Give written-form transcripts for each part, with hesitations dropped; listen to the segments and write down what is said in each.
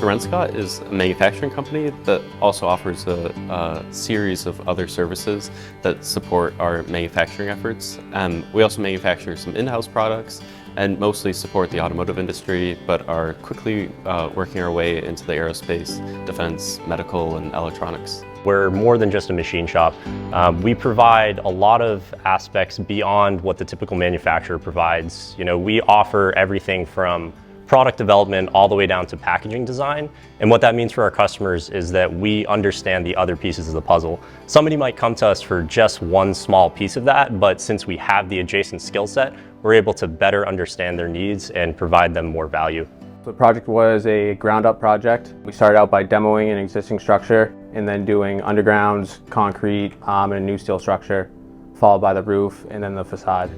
Rennscot is a manufacturing company that also offers a series of other services that support our manufacturing efforts. We also manufacture some in-house products and mostly support the automotive industry, but are quickly working our way into the aerospace, defense, medical, and electronics. We're more than just a machine shop. We provide a lot of aspects beyond what the typical manufacturer provides. We offer everything from product development all the way down to packaging design. And what that means for our customers is that we understand the other pieces of the puzzle. Somebody might come to us for just one small piece of that, but since we have the adjacent skill set, we're able to better understand their needs and provide them more value. The project was a ground-up project. We started out by demoing an existing structure and then doing undergrounds, concrete, and a new steel structure, followed by the roof and then the facade.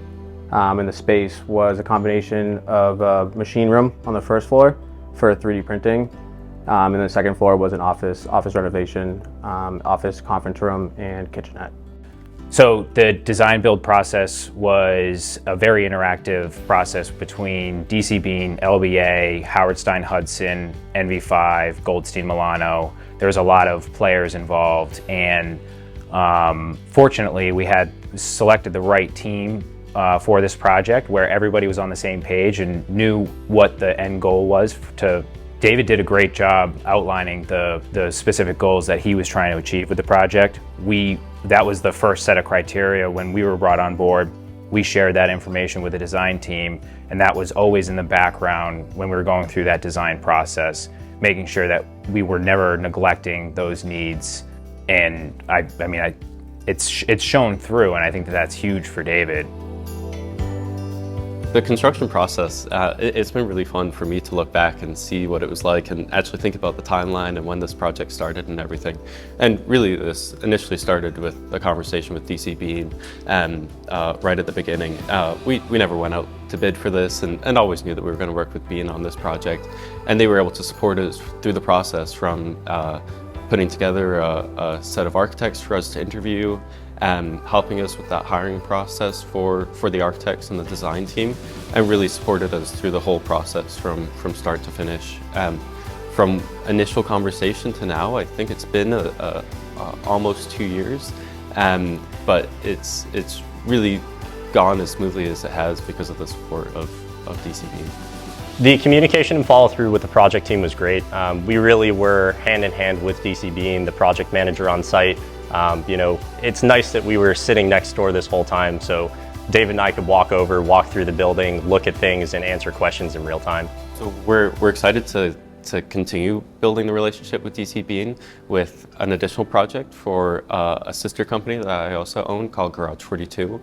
And the space was a combination of a machine room on the first floor for 3D printing, and the second floor was an office renovation, office conference room, and kitchenette. So the design build process was a very interactive process between DC Bean, LBA, Howard Stein Hudson, NV5, Goldstein Milano. There was a lot of players involved, and fortunately we had selected the right team for this project where everybody was on the same page and knew what the end goal was. David did a great job outlining the specific goals that he was trying to achieve with the project. That was the first set of criteria when we were brought on board. We shared that information with the design team, and that was always in the background when we were going through that design process, making sure that we were never neglecting those needs. And it's shown through, and I think that's huge for David. The construction process, it's been really fun for me to look back and see what it was like and actually think about the timeline and when this project started and everything. And really this initially started with a conversation with DC Bean right at the beginning. We never went out to bid for this and always knew that we were going to work with Bean on this project. And they were able to support us through the process from putting together a set of architects for us to interview, helping us with that hiring process for the architects and the design team, and really supported us through the whole process from start to finish. From initial conversation to now, I think it's been almost 2 years, but it's really gone as smoothly as it has because of the support of DC Bean. The communication and follow through with the project team was great. We really were hand in hand with DC Bean, the project manager on site. It's nice that we were sitting next door this whole time, so David and I could walk through the building, look at things, and answer questions in real time. So we're excited to continue building the relationship with DC Bean with an additional project for a sister company that I also own called Garage 42.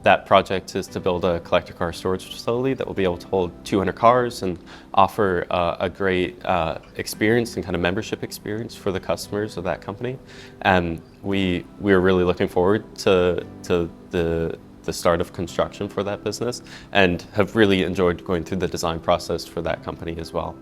That project is to build a collector car storage facility that will be able to hold 200 cars and offer a great experience and kind of membership experience for the customers of that company. And we are really looking forward to the start of construction for that business and have really enjoyed going through the design process for that company as well.